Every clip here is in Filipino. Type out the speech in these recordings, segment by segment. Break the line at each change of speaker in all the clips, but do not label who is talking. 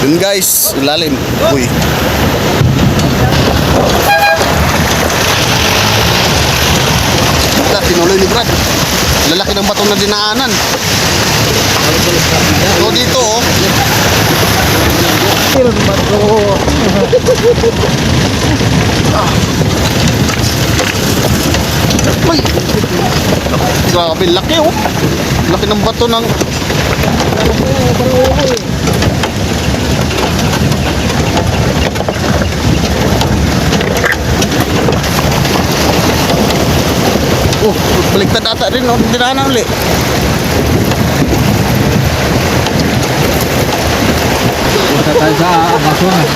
Yun guys, ilalim. Uy. Tinuloy ni Brad. Lalaki ng bato na dinaanan. So dito oh. Uy. Grabe, laki oh. Laki ng bato ng oh, baliktad ata rin oh. Dinaanan ulit.
Punta tayo sa Amazon.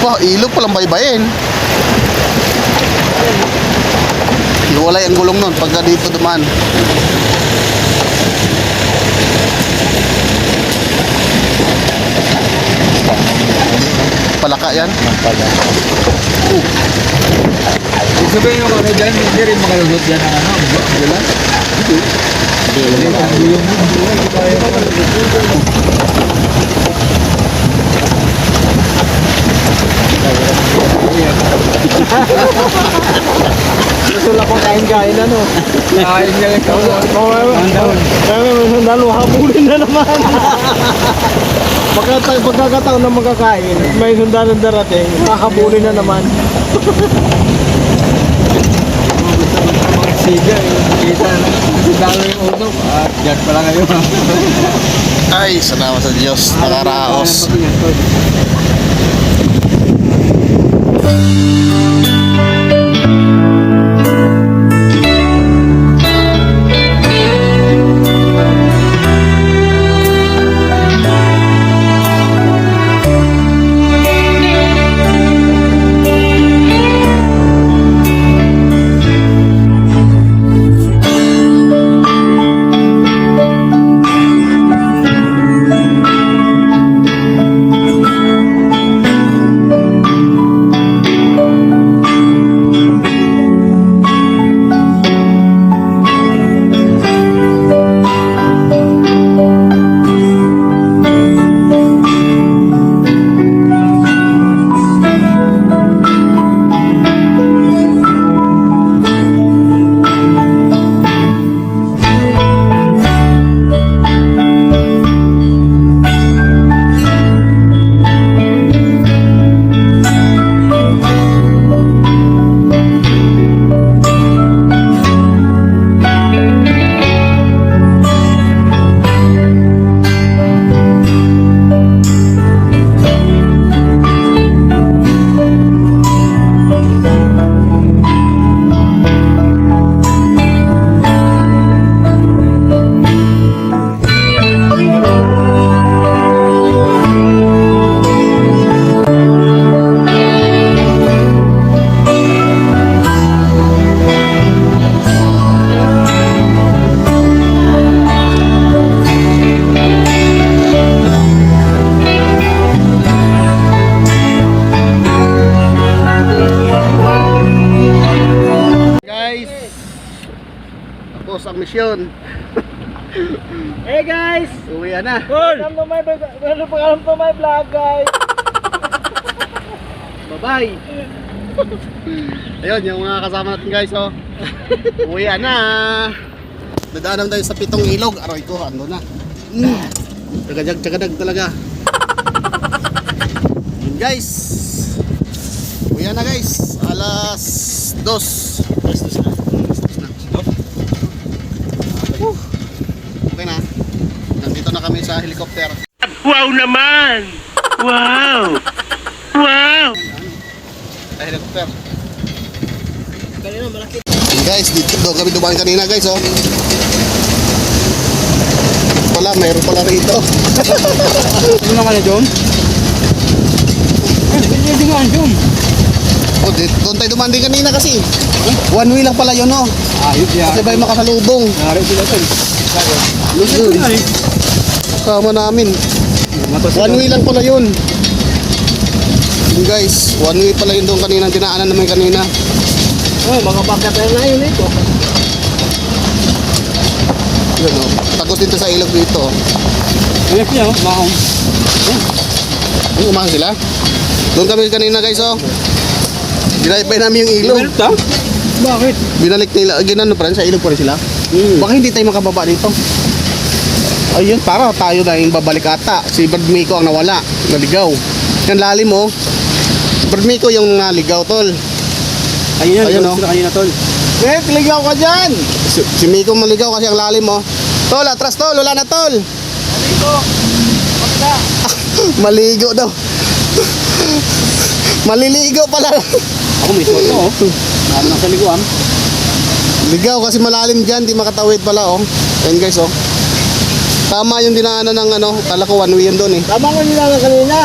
Wah, ilog palang baybayin. Iwalay ang gulong nun pagka dito dumaan. Palaka yan.
Ibig sabihin yung ano dyan, hindi rin makalusot yan ang ano, bulan? Hindi. Ang gulong mo, hindi kaya
Gusto lang kong kain-kain ano.
kain ka lang.
Kaya sundalo, habulin na naman. Pagkakataon na magkakain, may sundalo darating, hahabulin na naman.
Siga, kita na. Sundalo yung utok. At dyan pala kayo.
Ay, salamat sa Diyos. Nakaraos. Ang misyon.
Hey guys!
Uwi na.
Welcome to my vlog guys!
Bye-bye. Ayun, yung mga kasama natin guys, oh. Uwi na. Dadaanan tayo sa 7 ilog. Aroy ko, ano na. Tagadag talaga. Yun guys. Uwi na guys. Alas 2. Alas 2 na. Okay na. Nandito na kami sa helicopter.
Wow naman! Wow! Wow!
Sa helicopter. Kanina malaki. Guys, dito kami dumaan kanina guys, oh. Wala, mayroon pala rito.
Ano naman na John? Hindi nga John.
Oh, doon tayo dumaan din kanina kasi. One way lang pala yun, oh.
Ayos yan.
Kasi ba'y makasalubong.
Nari sila ito.
Sama namin. One way lang pala yun. Yun guys, one way pala yun doon kanina. Dinaanan naman kanina.
Oh, mga bakit tayo na yun ito.
Yun o. Tagos dito sa ilog dito.
Ayan siya, mahong.
Ay, umahan sila. Doon kami kanina guys oh. Dinaypay namin yung ilog.
Welta? Bakit?
Binalik nila, ginano pa rin, sa ilog pa rin sila. Baka hindi tayo makababa dito. Ayun, para tayo na yung babalik ata. Si Brad Miko ang nawala, naligaw. Yan lalim mo. Brad Miko yung naligaw, tol.
Ayun
Ayun, oh.
sila kanina, tol. Eh, ligaw ka dyan!
Si Miko maligaw kasi ang lalim mo. Tol, atras tol, wala na tol. Maligo daw. Maliligo pala.
Ako may suot oh. Ano na sa liguan?
Ligaw kasi malalim dyan, di makatawid pala oh. Ayan guys oh. Tama yung dinaanan ng ano, kala ko one way yun doon eh.
Tama ko nila na kanina.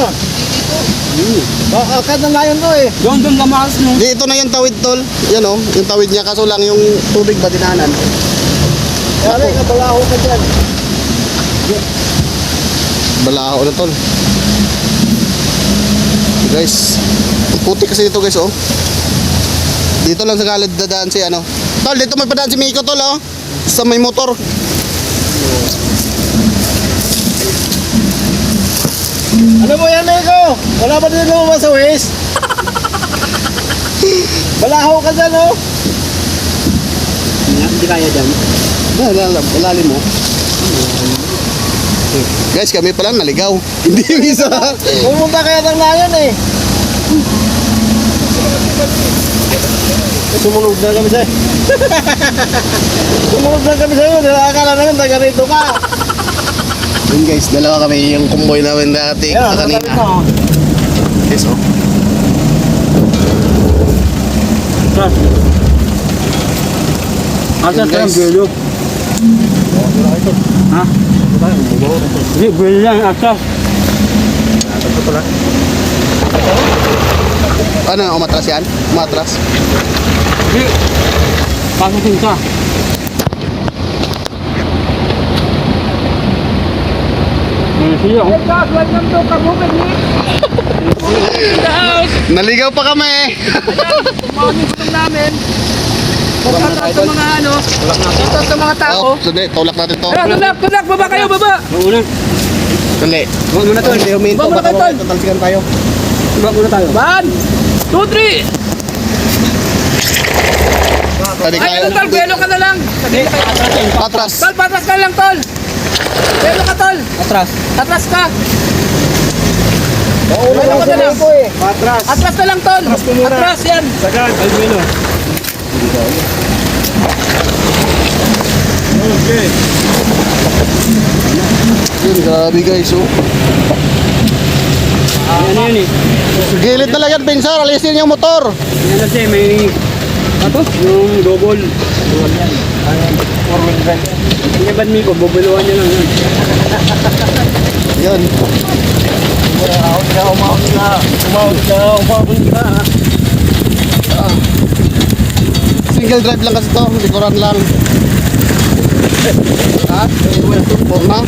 Akad na nga yun to eh. Doon lamakas no.
Di, ito na yung tawid tol. Yan oh, yung tawid niya kaso lang yung tubig ba dinaanan.
Pare, kabalaho ka dyan.
Balaho na tol. Guys, puti kasi dito guys oh. Dito lang sa gilid dadaan si ano. Tol, dito may padaan si Miko tol oh. Sa may motor.
Ano mo yan, Nico? Wala ba din lumabas sa waist? Balaho ka dyan, oh. Hindi kaya dyan.
Lalim mo. Guys, kami pala naligaw. Hindi yung isa.
Pumunta kaya ng layon, eh. Sumunod na kami sa'yo. Sumunod na kami sa'yo. Akala namin taga rito ka.
Yun guys, dalawa kami yung convoy namin dati kanina. Yes oh.
Asa
Yun, guys.
belo? Ha? Hindi, belo yan, asa.
Ano, umatras yan? Umatras?
Hindi. Pasukin ka. Siya, oh.
Naligaw pa kami.
Morning gutom namin. Pagkatas sa mga ano, pagkatas sa mga tao.
Oh, sandali, tulak natin to.
Tulak, baba kayo, baba.
Mauna.
Sandali.
Huwag muna tol.
Hindi huminto,
Baba
baka
na, tol.
tatalsikan tayo.
Huwag muna tayo.
1, 2, 3.
Tadi
Ay, ano tol, buwelo ka na lang.
Atras.
Tol, patras ka lang, tol. Buwelo ka, tol.
Atras.
Atras ka.
Mauna
ka na lang.
Atras.
Atras ka lang, tol. Atras yan.
Sagad. Albueno. Okay.
Yun, grabe guys oh.
Ano yun eh?
Gilid na lang yan, Pinsar. Alisin yung motor.
Yan na siya, may... Ano? Yung double. Double yan. Forward drive yan. Yung ibad Miko, bubuluan niya lang yan.
Yun.
Umahon ka.
Single drive lang kasi to. Likuran lang. Ha? Forma.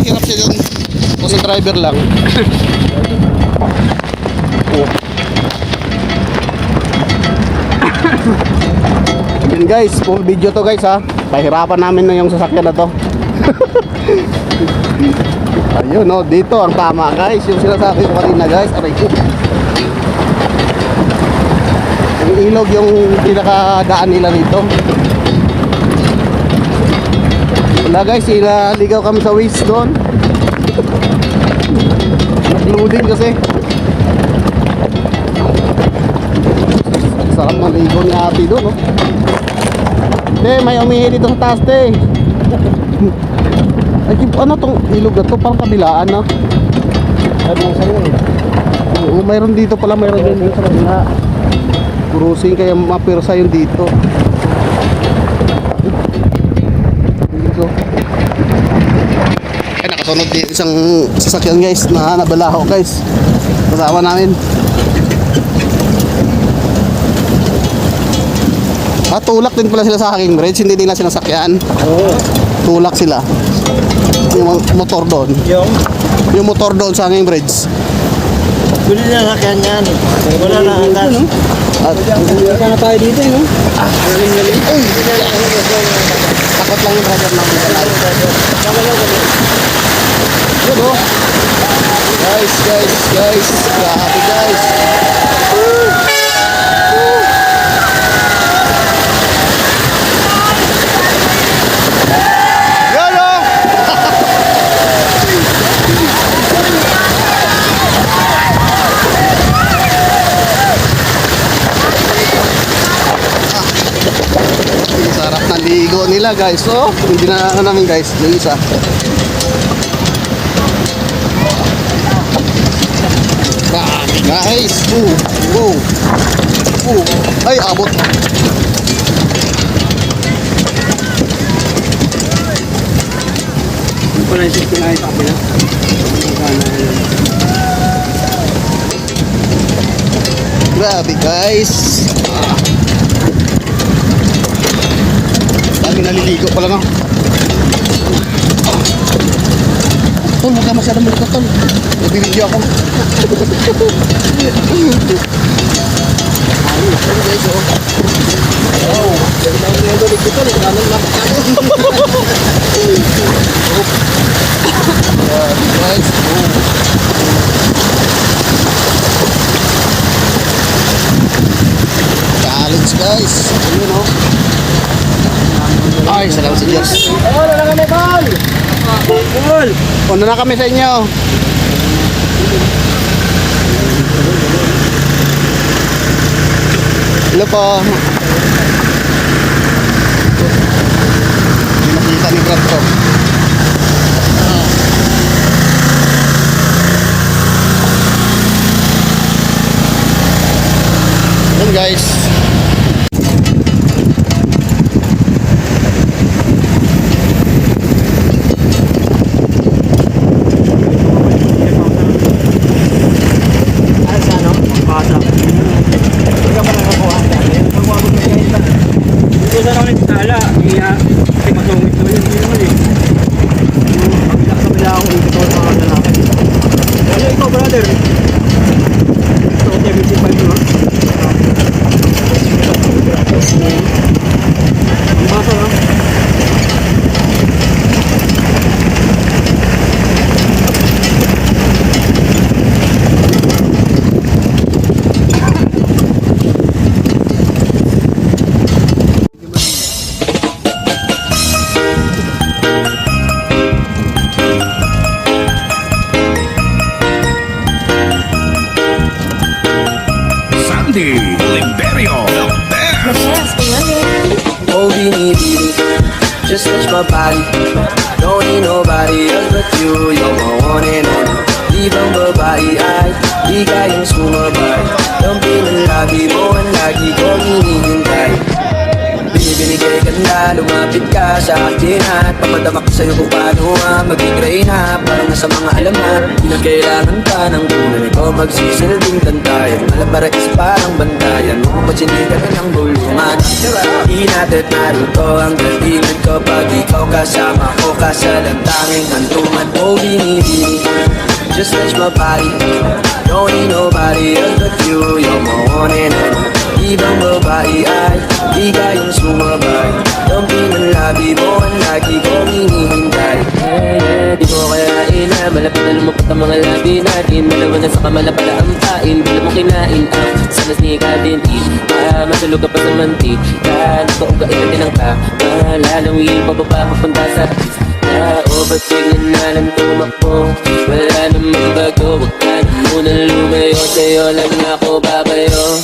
Hirap siya yun. Kasi driver lang. Oh. Yun guys, full video to guys ha. Pahirapan namin na yung sasakyan na to. Ayun no, dito ang tama guys. Yung sinasabi ko kanina guys. Aray ko. Yung ilog yung pinakadaan nila dito. Wala guys, inaligaw kami sa waist doon. Nag-loading kasi. Sarap maligo ni ate doon, no? Te, may umihi dito sa taas, te. Ay, ano tong ilog na to? Parang kabilaan, no? Oo, mayroon dito pala, mayroon din dito sa kabila. Cruising, kaya mapirsa yun dito. Dito. Ay, nakasunod din isang sasakyan guys, na nabalaho guys. Kasama namin. Tulak din pala sila sa aking bridge, hindi nila sinasakyan.
Oo.
Tulak sila. Yung motor doon. Yung motor doon sa aking bridge.
Pwede na sakyan yan. Wala na hanggang.
At
Ika na tayo dito, no?
Takot lang yung brother namin sa live. Yun o. Guys. Grabe guys. Yun o. Sarap na ligo nila guys. So, hindi na namin guys. Yung isa. Grabe guys. Ay, abot.
Hindi ko na isip kinahin sa kapila.
Grabe guys. Dami naliligo pala no. Tol, huwag ka masyadong malikot tol. Nagbibideo ako. Guys, oh. Grabe guys. Challenge guys. Ayun oh. Ay, salamat sa Diyos. Una na kami sa inyo. Hello po. Hindi makita ni Brad to. Yun guys.
Sandy Liberio, the best.
Oh, baby, just touch my body. Don't need nobody else but you. You're my one and only. Ibang babae ay di kayang sumabay. Dumping ang lagi mo ang lagi kong hinihintay. Binibigay ka na, lumapit ka sa akin at papadama ko sa'yo kung paano maging reyna. Parang nasa mga alamat, di na kailangan ka ng kunan. Ikaw magsisilbing tantayan, malabara is parang bantayan. Kung pagsinigan ka ng bulungan, di natin narito ang galingan ko. Pag ikaw kasama ko, kasalantangin hantungan. Oh, binibini, just touch my body. Don't need nobody else but you. You're my one and only. Ibang babae ay di kayang sumabay. Dumping ang labi mo ang lagi kong hinihintay. Di mo kayain na malapit na lumapot ang mga labi natin. Malaman na sa kamala pala ang pain. Bila mo kinain ang sanas ni kadintin. Masulog ka pa sa mantik. Dahil ito ang kailan din ang kamalalawin. Pababa papunta sa o ba't biglan na lang tumakbo? Wala namang bago. Huwag ka na muna lumayo. Sa'yo lang ako babayo.